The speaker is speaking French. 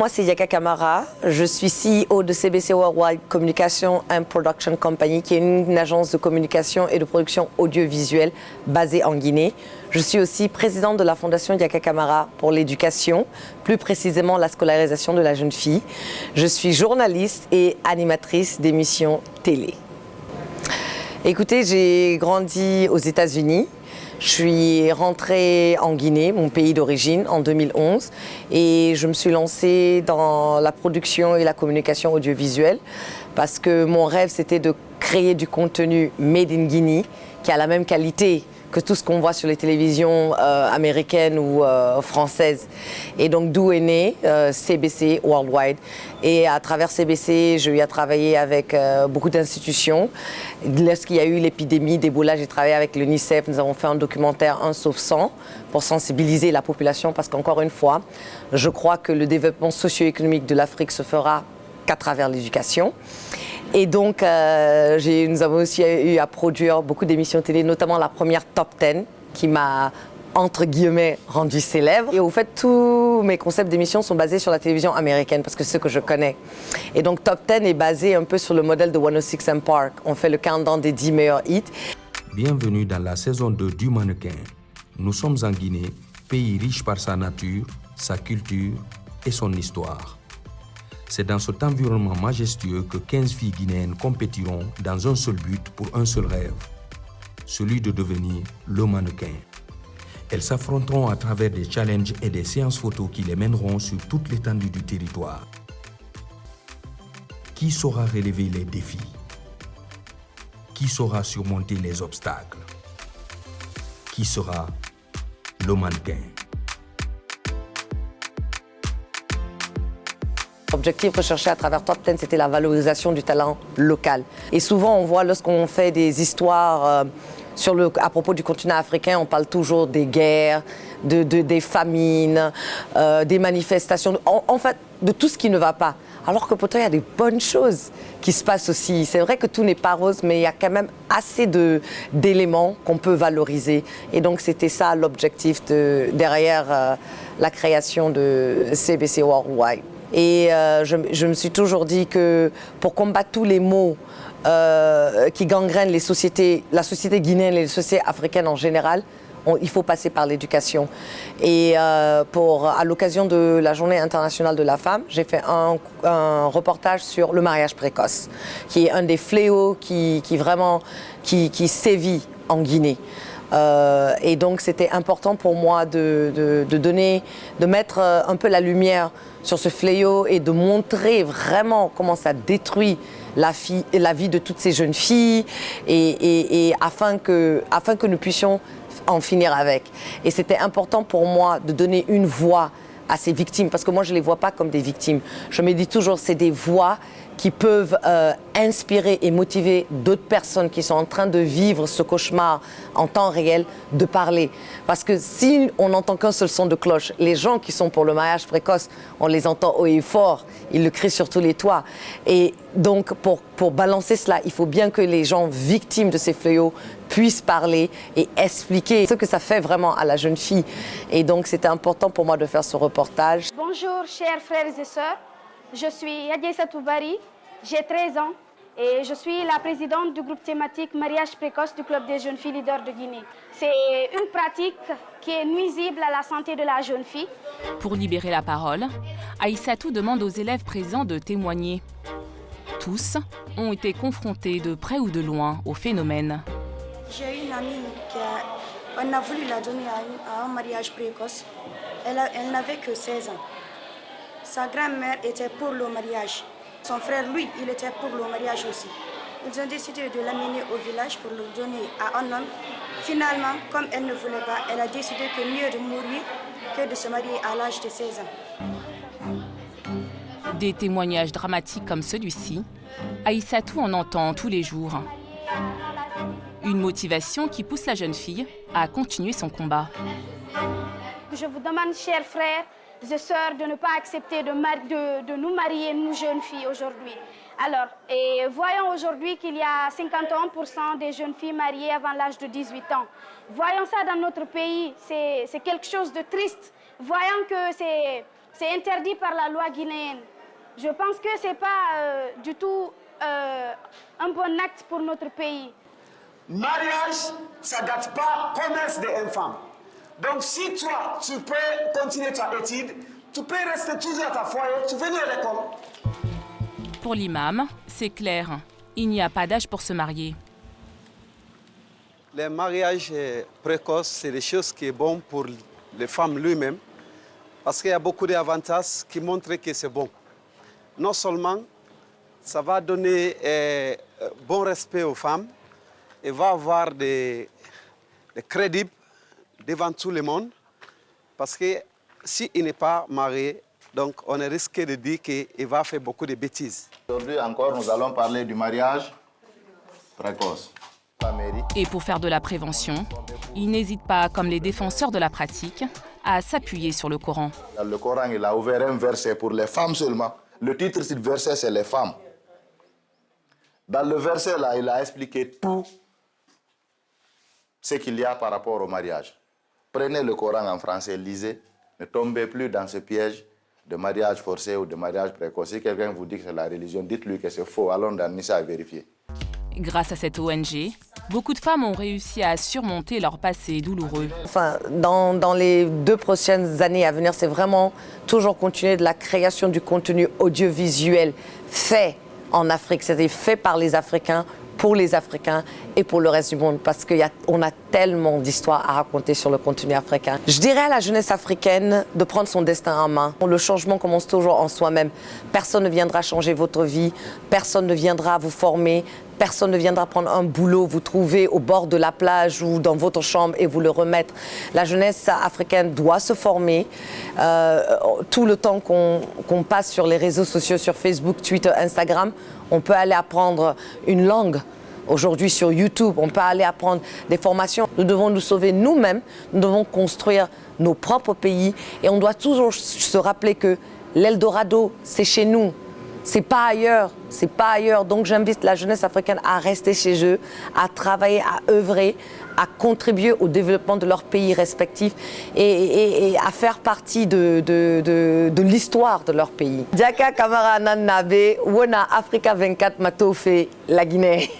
moi c'est Yaka Kamara, je suis CEO de CBC Worldwide Communication and Production Company, qui est une agence de communication et de production audiovisuelle basée en Guinée. Je suis aussi présidente de la fondation Yaka Kamara pour l'éducation, plus précisément la scolarisation de la jeune fille. Je suis journaliste et animatrice d'émissions télé. Écoutez, j'ai grandi aux États-Unis. Je suis rentrée en Guinée, mon pays d'origine, en 2011 et je me suis lancée dans la production et la communication audiovisuelle parce que mon rêve, c'était de créer du contenu made in Guinée qui a la même qualité que tout ce qu'on voit sur les télévisions américaines ou françaises. Et donc d'où est né CBC Worldwide. Et à travers CBC, j'ai eu à travailler avec beaucoup d'institutions. Lorsqu'il y a eu l'épidémie d'Ebola, j'ai travaillé avec l'UNICEF. Nous avons fait un documentaire 1 sauve 100 pour sensibiliser la population parce qu'encore une fois, je crois que le développement socio-économique de l'Afrique se fera qu'à travers l'éducation. Et donc, nous avons aussi eu à produire beaucoup d'émissions télé, notamment la première Top 10, qui m'a, entre guillemets, rendue célèbre. Et au fait, tous mes concepts d'émissions sont basés sur la télévision américaine, parce que c'est ce que je connais. Et donc, Top 10 est basé un peu sur le modèle de 106 & Park. On fait le countdown des 10 meilleurs hits. Bienvenue dans la saison 2 du Mannequin. Nous sommes en Guinée, pays riche par sa nature, sa culture et son histoire. C'est dans cet environnement majestueux que 15 filles guinéennes compétiront dans un seul but pour un seul rêve, celui de devenir le mannequin. Elles s'affronteront à travers des challenges et des séances photos qui les mèneront sur toute l'étendue du territoire. Qui saura relever les défis? Qui saura surmonter les obstacles? Qui sera le mannequin? L'objectif recherché à travers Top 10, c'était la valorisation du talent local. Et souvent, on voit lorsqu'on fait des histoires à propos du continent africain, on parle toujours des guerres, des famines, des manifestations, en fait, de tout ce qui ne va pas. Alors que pourtant, il y a des bonnes choses qui se passent aussi. C'est vrai que tout n'est pas rose, mais il y a quand même assez d'éléments qu'on peut valoriser. Et donc, c'était ça l'objectif derrière la création de CBC Worldwide. Et je me suis toujours dit que pour combattre tous les maux qui gangrènent la société guinéenne et les sociétés africaines en général, il faut passer par l'éducation. Et à l'occasion de la Journée internationale de la femme, j'ai fait un reportage sur le mariage précoce, qui est un des fléaux qui sévit en Guinée. Et donc c'était important pour moi de mettre un peu la lumière sur ce fléau et de montrer vraiment comment ça détruit la vie de toutes ces jeunes filles et afin que nous puissions en finir avec. Et c'était important pour moi de donner une voix à ces victimes, parce que moi je ne les vois pas comme des victimes. Je me dis toujours c'est des voix qui peuvent inspirer et motiver d'autres personnes qui sont en train de vivre ce cauchemar en temps réel, de parler. Parce que si on n'entend qu'un seul son de cloche, les gens qui sont pour le mariage précoce, on les entend haut et fort, ils le crient sur tous les toits. Et donc pour balancer cela, il faut bien que les gens victimes de ces fléaux puissent parler et expliquer ce que ça fait vraiment à la jeune fille. Et donc c'était important pour moi de faire ce reportage. Bonjour chers frères et sœurs. Je suis Yadjessa Toubari, j'ai 13 ans et je suis la présidente du groupe thématique mariage précoce du Club des jeunes filles leaders de Guinée. C'est une pratique qui est nuisible à la santé de la jeune fille. Pour libérer la parole, Aïssatou demande aux élèves présents de témoigner. Tous ont été confrontés de près ou de loin au phénomène. J'ai une amie on a voulu la donner à un mariage précoce. Elle n'avait que 16 ans. Sa grand-mère était pour le mariage. Son frère, lui, il était pour le mariage aussi. Ils ont décidé de l'amener au village pour le donner à un homme. Finalement, comme elle ne voulait pas, elle a décidé que mieux de mourir que de se marier à l'âge de 16 ans. Des témoignages dramatiques comme celui-ci, Aïssatou en entend tous les jours. Une motivation qui pousse la jeune fille à continuer son combat. Je vous demande, chers frères et sœurs, de ne pas accepter de nous marier, nous jeunes filles, aujourd'hui. Alors, et voyons aujourd'hui qu'il y a 51% des jeunes filles mariées avant l'âge de 18 ans. Voyons ça dans notre pays, c'est quelque chose de triste. Voyons que C'est interdit par la loi guinéenne. Je pense que ce n'est pas du tout un bon acte pour notre pays. Mariage, ça ne date pas commerce des femmes. Donc si toi, tu peux continuer ta étude, tu peux rester toujours à ta foyer, tu veux venir à l'école. Pour l'imam, c'est clair, il n'y a pas d'âge pour se marier. Les mariages précoces, c'est des choses qui sont bonnes pour les femmes lui-même, parce qu'il y a beaucoup d'avantages qui montrent que c'est bon. Non seulement ça va donner bon respect aux femmes, et va avoir des crédits devant tout le monde, parce que s'il n'est pas marié, donc on est risqué de dire qu'il va faire beaucoup de bêtises. Aujourd'hui encore, nous allons parler du mariage précoce. Et pour faire de la prévention, il n'hésite pas, comme les défenseurs de la pratique, à s'appuyer sur le Coran. Dans le Coran, il a ouvert un verset pour les femmes seulement. Le titre de ce verset, c'est les femmes. Dans le verset là, il a expliqué tout ce qu'il y a par rapport au mariage. Prenez le Coran en français, lisez, ne tombez plus dans ce piège de mariage forcé ou de mariage précoce. Si quelqu'un vous dit que c'est la religion, dites-lui que c'est faux. Allons dans Nissa à vérifier. Grâce à cette ONG, beaucoup de femmes ont réussi à surmonter leur passé douloureux. Enfin, dans les 2 prochaines années à venir, c'est vraiment toujours continuer de la création du contenu audiovisuel fait en Afrique. C'est fait par les Africains, pour les Africains et pour le reste du monde, parce qu'on a tellement d'histoires à raconter sur le contenu africain. Je dirais à la jeunesse africaine de prendre son destin en main. Le changement commence toujours en soi-même. Personne ne viendra changer votre vie, personne ne viendra vous former, personne ne viendra prendre un boulot, vous trouver au bord de la plage ou dans votre chambre et vous le remettre. La jeunesse africaine doit se former. Tout le temps qu'on passe sur les réseaux sociaux, sur Facebook, Twitter, Instagram, on peut aller apprendre une langue. Aujourd'hui sur YouTube, on peut aller apprendre des formations. Nous devons nous sauver nous-mêmes, nous devons construire nos propres pays et on doit toujours se rappeler que l'Eldorado, c'est chez nous. C'est pas ailleurs, c'est pas ailleurs. Donc j'invite la jeunesse africaine à rester chez eux, à travailler, à œuvrer, à contribuer au développement de leur pays respectifs et à faire partie de l'histoire de leur pays. Diaka Kamara Nanabe, Wona Africa 24 Matofe, la Guinée.